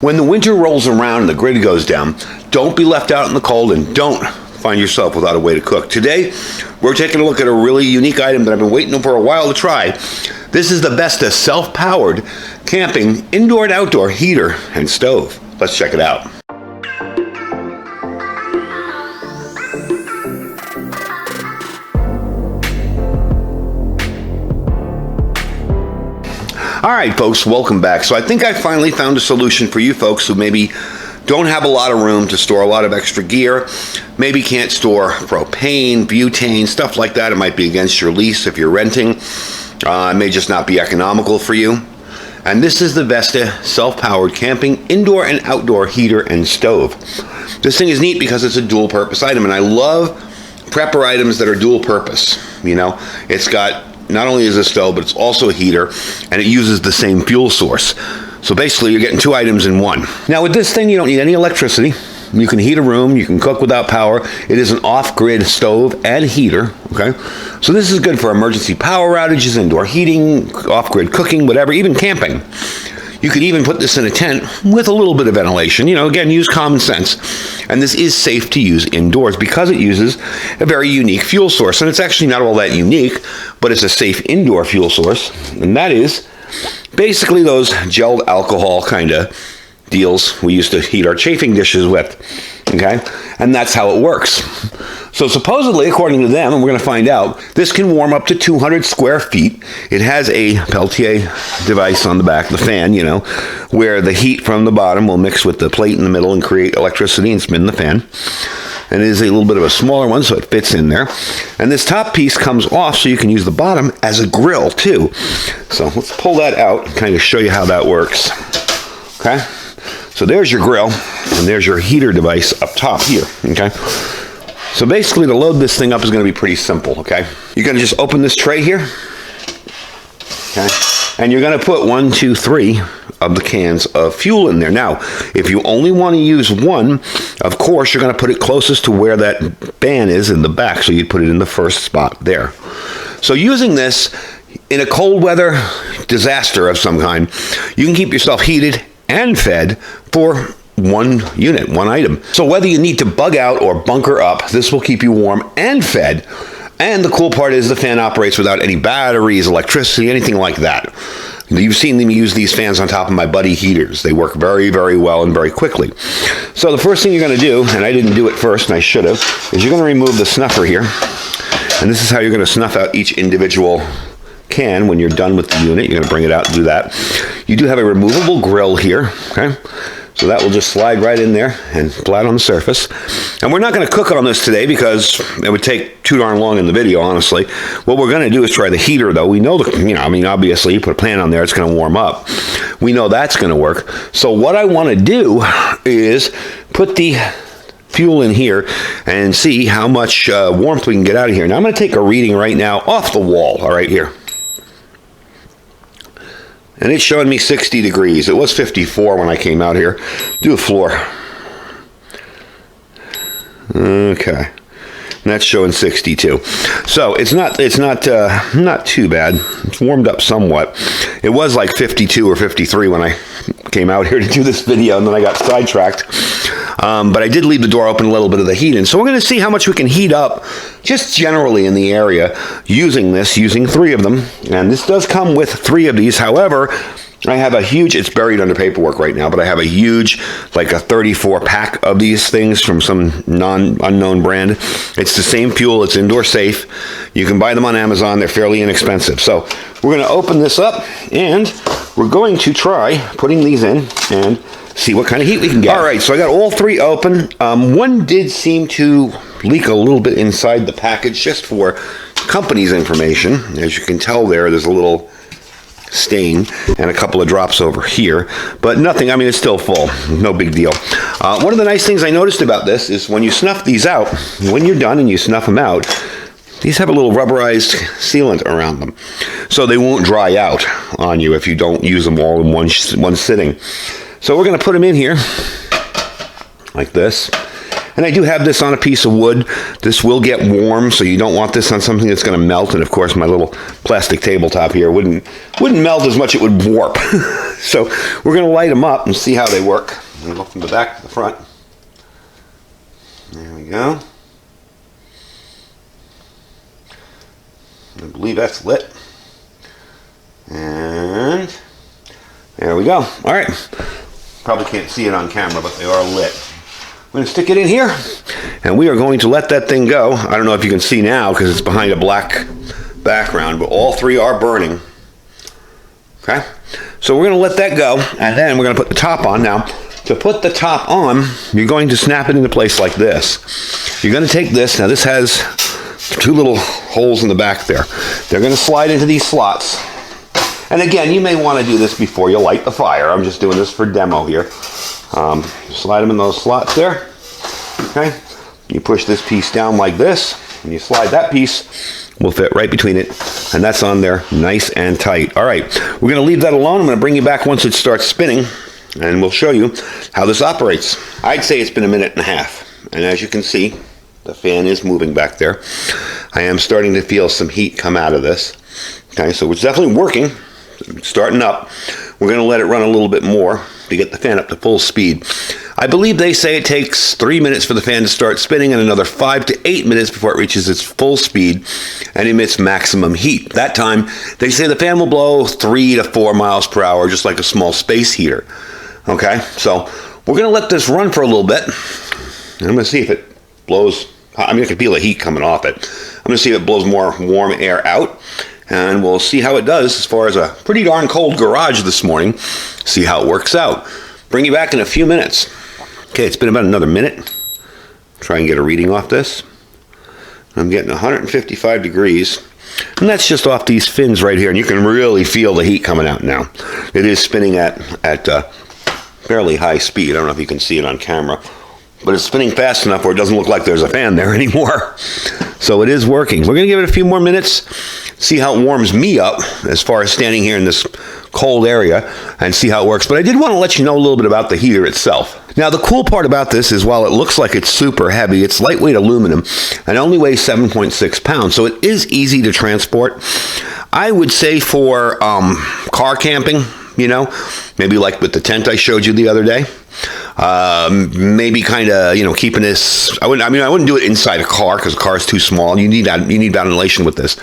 When the winter rolls around and the grid goes down, don't be left out in the cold and don't find yourself without a way to cook. Today, we're taking a look at a really unique item that I've been waiting for a while to try. This is the Vesta self-powered camping indoor and outdoor heater and stove. Let's check it out. All right, folks, welcome back. So I think I finally found a solution for you folks who maybe don't have a lot of room to store a lot of extra gear, maybe can't store propane, butane, stuff like that. It might be against your lease if you're renting. It may just not be economical for you. And this is the Vesta self-powered camping indoor and outdoor heater and stove. This thing is neat because it's a dual purpose item, and I love prepper items that are dual purpose. You know, it's got, not only is it a stove, but it's also a heater, and it uses the same fuel source. So basically, you're getting two items in one. Now, with this thing, you don't need any electricity. You can heat a room, you can cook without power. It is an off-grid stove and heater, okay? So this is good for emergency power outages, indoor heating, off-grid cooking, whatever, even camping. You could even put this in a tent with a little bit of ventilation. You know, again, use common sense. And this is safe to use indoors because it uses a very unique fuel source. And it's actually not all that unique, but it's a safe indoor fuel source. And that is basically those gelled alcohol kind of deals we used to heat our chafing dishes with, okay? And that's how it works. So supposedly, according to them, and we're going to find out, this can warm up to 200 square feet. It has a Peltier device on the back, the fan, you know, where the heat from the bottom will mix with the plate in the middle and create electricity and spin the fan. And it is a little bit of a smaller one, so it fits in there. And this top piece comes off so you can use the bottom as a grill, too. So let's pull that out and kind of show you how that works, okay? So there's your grill, and there's your heater device up top here, okay? So basically, to load this thing up is going to be pretty simple, okay? You're going to just open this tray here, okay? And you're going to put 1, 2, 3 of the cans of fuel in there. Now, if you only want to use one, of course, you're going to put it closest to where that fan is in the back, so you'd put it in the first spot there. So using this in a cold weather disaster of some kind, you can keep yourself heated and fed for one unit, one item. So whether you need to bug out or bunker up, this will keep you warm and fed. And the cool part is the fan operates without any batteries, electricity, anything like that. You've seen me use these fans on top of my Buddy heaters. They work very, very well and very quickly. So the first thing you're going to do, and I didn't do it first and I should have, is you're going to remove the snuffer here. And this is how you're going to snuff out each individual can when you're done with the unit. You're going to bring it out and do that. You do have a removable grill here, okay? So that will just slide right in there and flat on the surface. And we're not going to cook on this today because it would take too darn long in the video, honestly. What we're going to do is try the heater, though. We know, obviously, you put a pan on there, it's going to warm up. We know that's going to work. So what I want to do is put the fuel in here and see how much warmth we can get out of here. Now, I'm going to take a reading right now off the wall, all right, here. And it's showing me 60 degrees. It was 54 when I came out here. Do the floor. Okay. And that's showing 62. So it's not too bad. It's warmed up somewhat. It was like 52 or 53 when I came out here to do this video, and then I got sidetracked. But I did leave the door open, a little bit of the heat in. So we're going to see how much we can heat up just generally in the area using 3 of them. And this does come with 3 of these. However, I have a huge, it's buried under paperwork right now, but I have a huge, like a 34 pack of these things from some unknown brand. It's the same fuel. It's indoor safe. You can buy them on Amazon. They're fairly inexpensive. So we're going to open this up and we're going to try putting these in and see what kind of heat we can get. All right, so I got all 3 open. One did seem to leak a little bit inside the package just for company's information. As you can tell there's a little stain and a couple of drops over here, but nothing. I mean, it's still full. No big deal. One of the nice things I noticed about this is when you snuff these out, when you're done and you snuff them out, these have a little rubberized sealant around them, so they won't dry out on you if you don't use them all in one sitting. So we're going to put them in here like this. And I do have this on a piece of wood. This will get warm, so you don't want this on something that's going to melt. And of course, my little plastic tabletop here wouldn't melt as much; it would warp. So we're going to light them up and see how they work. We'll go from the back to the front. There we go. I believe that's lit. And there we go. All right. Probably can't see it on camera, but they are lit. I'm going to stick it in here, and we are going to let that thing go. I don't know if you can see now because it's behind a black background, but all three are burning. Okay? So we're going to let that go, and then we're going to put the top on. Now, to put the top on, you're going to snap it into place like this. You're going to take this. Now, this has two little holes in the back there. They're going to slide into these slots. And again, you may want to do this before you light the fire. I'm just doing this for demo here. Slide them in those slots there. Okay. You push this piece down like this, and you slide that piece. Will fit right between it, and that's on there nice and tight. All right, we're going to leave that alone. I'm going to bring you back once it starts spinning, and we'll show you how this operates. I'd say it's been a minute and a half, and as you can see, the fan is moving back there. I am starting to feel some heat come out of this. Okay, so it's definitely working. It's starting up. We're going to let it run a little bit more to get the fan up to full speed. I believe they say it takes 3 minutes for the fan to start spinning and another 5 to 8 minutes before it reaches its full speed and emits maximum heat. That time, they say the fan will blow 3 to 4 miles per hour, just like a small space heater. Okay, so we're going to let this run for a little bit. I'm going to see if it blows. I mean, I can feel the heat coming off it. I'm going to see if it blows more warm air out. And we'll see how it does as far as a pretty darn cold garage this morning. See how it works out. Bring you back in a few minutes. Okay, it's been about another minute. Try and get a reading off this. I'm getting 155 degrees. And that's just off these fins right here. And you can really feel the heat coming out now. It is spinning at fairly high speed. I don't know if you can see it on camera. But it's spinning fast enough where it doesn't look like there's a fan there anymore. So it is working. We're going to give it a few more minutes, see how it warms me up as far as standing here in this cold area, and see how it works. But I did want to let you know a little bit about the heater itself. Now, the cool part about this is while it looks like it's super heavy, it's lightweight aluminum and only weighs 7.6 pounds. So it is easy to transport. I would say for car camping, you know, maybe like with the tent I showed you the other day. Maybe kind of, you know, keeping this. I wouldn't do it inside a car because a car is too small. You need ventilation with this.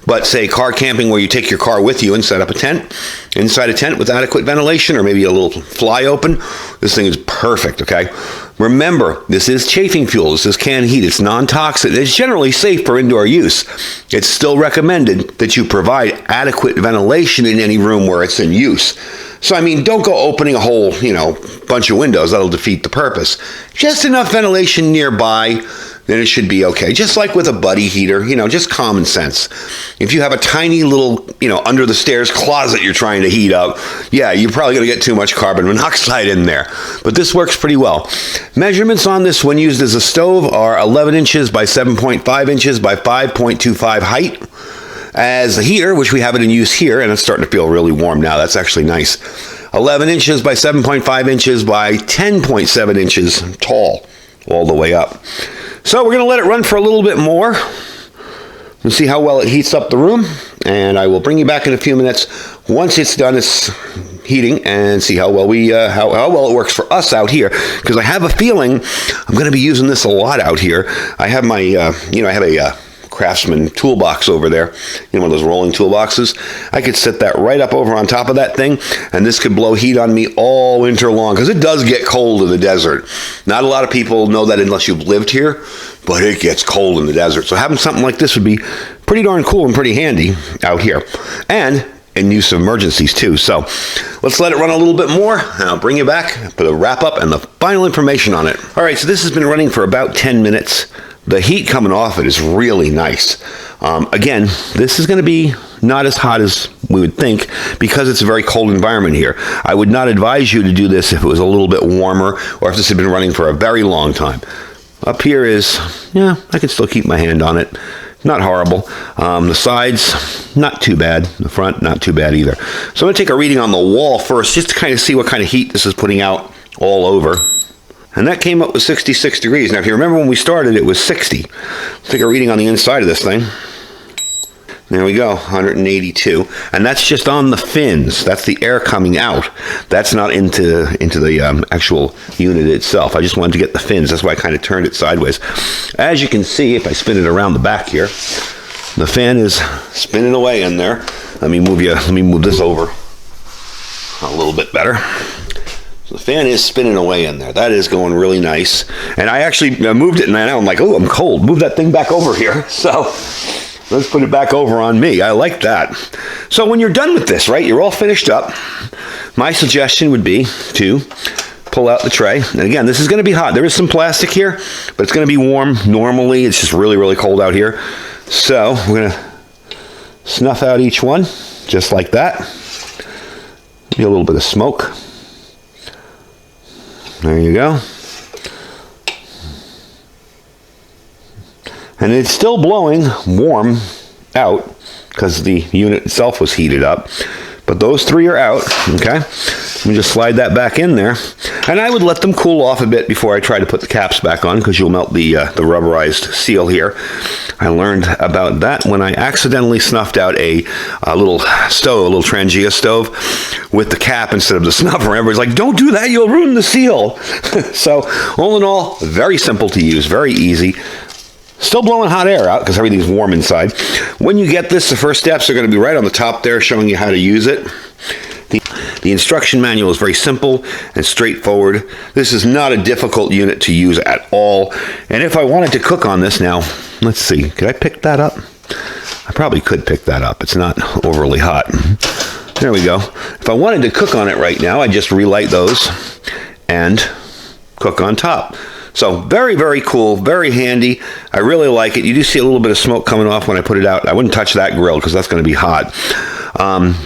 But say car camping where you take your car with you and set up a tent, inside a tent with adequate ventilation or maybe a little fly open, this thing is perfect, okay? Remember, this is chafing fuel. This is canned heat. It's non-toxic. It's generally safe for indoor use. It's still recommended that you provide adequate ventilation in any room where it's in use. So, I mean, don't go opening a whole, you know, bunch of windows. That'll defeat the purpose. Just enough ventilation nearby, then it should be okay. Just like with a buddy heater, you know, just common sense. If you have a tiny little, you know, under the stairs closet you're trying to heat up, yeah, you're probably going to get too much carbon monoxide in there. But this works pretty well. Measurements on this when used as a stove are 11 inches by 7.5 inches by 5.25 height. As a heater, which we have it in use here, and it's starting to feel really warm now. That's actually nice. 11 inches by 7.5 inches by 10.7 inches tall all the way up. So we're going to let it run for a little bit more and see how well it heats up the room. And I will bring you back in a few minutes once it's done its heating and see how well how well it works for us out here. Because I have a feeling I'm going to be using this a lot out here. I have my, I have a Craftsman toolbox over there, you know, one of those rolling toolboxes. I could set that right up over on top of that thing, and this could blow heat on me all winter long, because it does get cold in the desert. Not a lot of people know that unless you've lived here, but it gets cold in the desert. So having something like this would be pretty darn cool and pretty handy out here, and in use of emergencies too. So let's let it run a little bit more, and I'll bring you back for the wrap up and the final information on it. All right, so this has been running for about 10 minutes. The heat coming off it is really nice. Again, this is going to be not as hot as we would think because it's a very cold environment here. I would not advise you to do this if it was a little bit warmer or if this had been running for a very long time. Up here is, yeah, I can still keep my hand on it. Not horrible. The sides, not too bad. The front, not too bad either. So I'm going to take a reading on the wall first just to kind of see what kind of heat this is putting out all over. And that came up with 66 degrees. Now, if you remember when we started, it was 60. Let's take a reading on the inside of this thing. There we go, 182, and that's just on the fins. That's the air coming out. That's not into the actual unit itself. I just wanted to get the fins. That's why I kind of turned it sideways. As you can see, if I spin it around the back here, the fan is spinning away in there. Let me move this over a little bit better. So the fan is spinning away in there. That is going really nice. And I actually moved it, and now I'm like, oh, I'm cold. Move that thing back over here. So let's put it back over on me. I like that. So when you're done with this, right, you're all finished up. My suggestion would be to pull out the tray. And again, this is going to be hot. There is some plastic here, but it's going to be warm. Normally, it's just really, really cold out here. So we're going to snuff out each one, just like that. Maybe a little bit of smoke. There you go. And it's still blowing warm out because the unit itself was heated up. But those three are out, okay? Let me just slide that back in there. And I would let them cool off a bit before I try to put the caps back on, because you'll melt the rubberized seal here. I learned about that when I accidentally snuffed out a little stove, a little Trangia stove, with the cap instead of the snuffer. Everybody's like, don't do that, you'll ruin the seal. So all in all, very simple to use, very easy. Still blowing hot air out because everything's warm inside. When you get this, the first steps are going to be right on the top there, showing you how to use it. The instruction manual is very simple and straightforward. This is not a difficult unit to use at all. And if I wanted to cook on this now, let's see, could I pick that up? I probably could pick that up. It's not overly hot. There we go. If I wanted to cook on it right now, I'd just relight those and cook on top. So very, very cool, very handy. I really like it. You do see a little bit of smoke coming off when I put it out. I wouldn't touch that grill because that's going to be hot.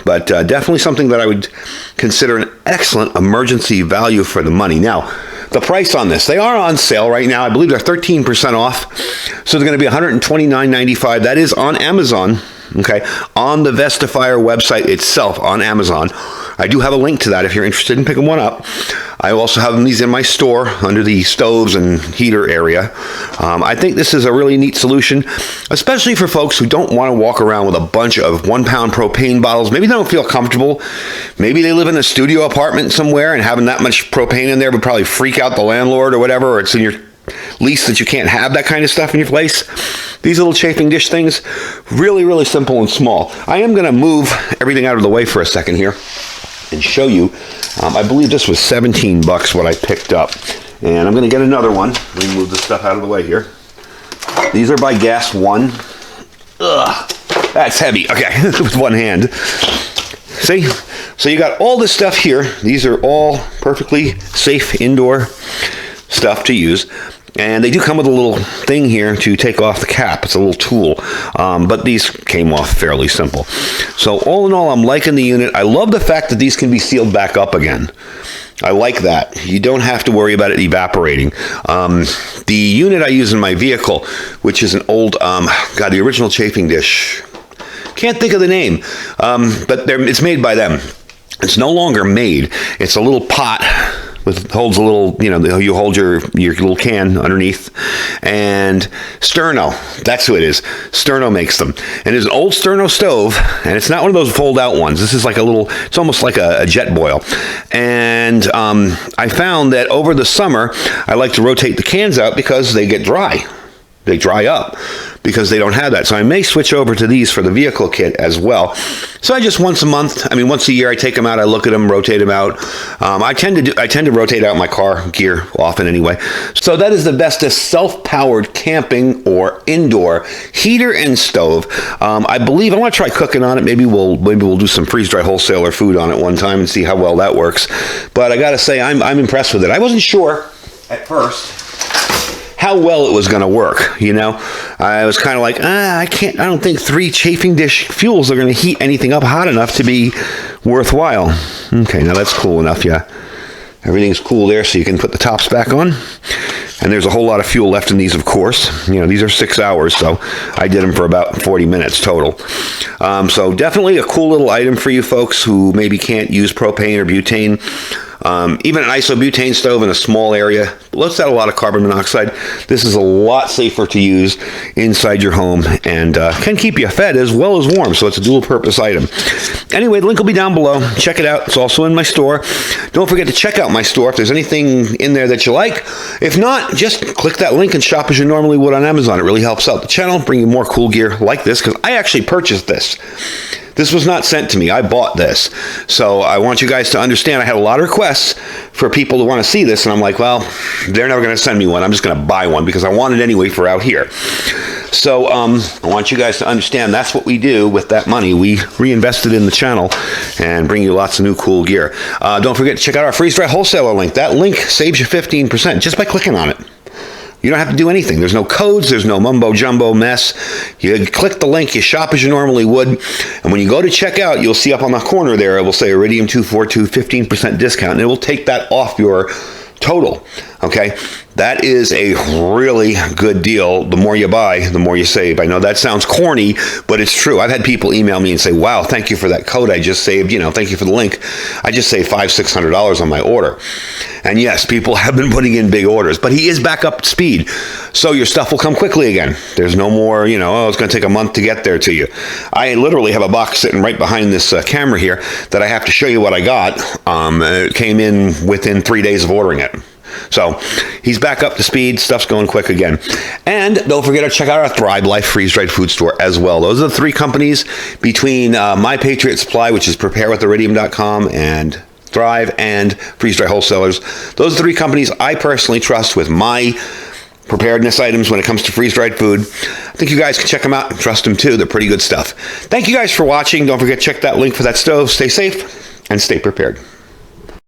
But definitely something that I would consider an excellent emergency value for the money. Now, the price on this, they are on sale right now. I believe they're 13% off. So they're going to be $129.95. That is on Amazon. Okay, on the Vestifier website itself, on Amazon. I do have a link to that if you're interested in picking one up. I also have these in my store under the stoves and heater area. I think this is a really neat solution, especially for folks who don't want to walk around with a bunch of 1 pound propane bottles. Maybe they don't feel comfortable. Maybe they live in a studio apartment somewhere, and having that much propane in there would probably freak out the landlord or whatever, or it's in your lease that you can't have that kind of stuff in your place. These little chafing dish things, really, really simple and small. I am going to move everything out of the way for a second here and show you. I believe this was 17 bucks what I picked up. And I'm going to get another one. Let me move this stuff out of the way here. These are by Gas One. Ugh, that's heavy. Okay, with one hand. See? So you got all this stuff here. These are all perfectly safe indoor stuff to use. And they do come with a little thing here to take off the cap. It's a little tool. But these came off fairly simple. So all in all, I'm liking the unit. I love the fact that these can be sealed back up again. I like that. You don't have to worry about it evaporating. The unit I use in my vehicle, which is an old, the original chafing dish. Can't think of the name. But it's made by them. It's no longer made. It's a little pot holds a little, you hold your little can underneath. And Sterno, that's who it is. Sterno makes them. And it's an old Sterno stove, and it's not one of those fold-out ones. This is like it's almost like a jet boil. And I found that over the summer, I like to rotate the cans out because they get dry. They dry up because they don't have that. So I may switch over to these for the vehicle kit as well. So I just once a year, I take them out, I look at them, rotate them out. I tend to rotate out my car gear often anyway. So that is the Vesta self-powered camping or indoor heater and stove. I believe I want to try cooking on it. Maybe we'll do some freeze-dry wholesaler food on it one time and see how well that works. But I got to say, I'm impressed with it. I wasn't sure at first how well it was going to work, I was kind of like, I don't think 3 chafing dish fuels are going to heat anything up hot enough to be worthwhile. Okay, now that's cool enough, yeah. Everything's cool there, so you can put the tops back on. And there's a whole lot of fuel left in these, of course. These are 6 hours, so I did them for about 40 minutes total. So definitely a cool little item for you folks who maybe can't use propane or butane. Even an isobutane stove in a small area lets out a lot of carbon monoxide. This is a lot safer to use inside your home and can keep you fed as well as warm, so it's a dual purpose item. Anyway, the link will be down below. Check it out. It's also in my store. Don't forget to check out my store if there's anything in there that you like. If not, just click that link and shop as you normally would on Amazon. It really helps out the channel, bring you more cool gear like this, because I actually purchased this. This was not sent to me. I bought this. So I want you guys to understand I had a lot of requests for people to want to see this, and I'm like, well, they're never going to send me one. I'm just going to buy one because I want it anyway for out here. So I want you guys to understand that's what we do with that money. We reinvest it in the channel and bring you lots of new cool gear. Don't forget to check out our freeze-dried wholesaler link. That link saves you 15% just by clicking on it. You don't have to do anything. There's no codes. There's no mumbo-jumbo mess. You click the link. You shop as you normally would. And when you go to checkout, you'll see up on the corner there, it will say Iridium 242 15% discount. And it will take that off your total. Okay? That is a really good deal. The more you buy, the more you save. I know that sounds corny, but it's true. I've had people email me and say, wow, thank you for that code I just saved. Thank you for the link. I just saved $500-$600 on my order. And yes, people have been putting in big orders, but he is back up to speed. So your stuff will come quickly again. There's no more, oh, it's going to take a month to get there to you. I literally have a box sitting right behind this camera here that I have to show you what I got. It came in within 3 days of ordering it. So he's back up to speed. Stuff's going quick again. And don't forget to check out our Thrive Life freeze-dried food store as well. Those are the three companies between My Patriot Supply, which is preparewithiridium.com, and Thrive and Freeze-Dry Wholesalers. Those are the three companies I personally trust with my preparedness items when it comes to freeze-dried food. I think you guys can check them out and trust them too. They're pretty good stuff. Thank you guys for watching. Don't forget to check that link for that stove. Stay safe and stay prepared.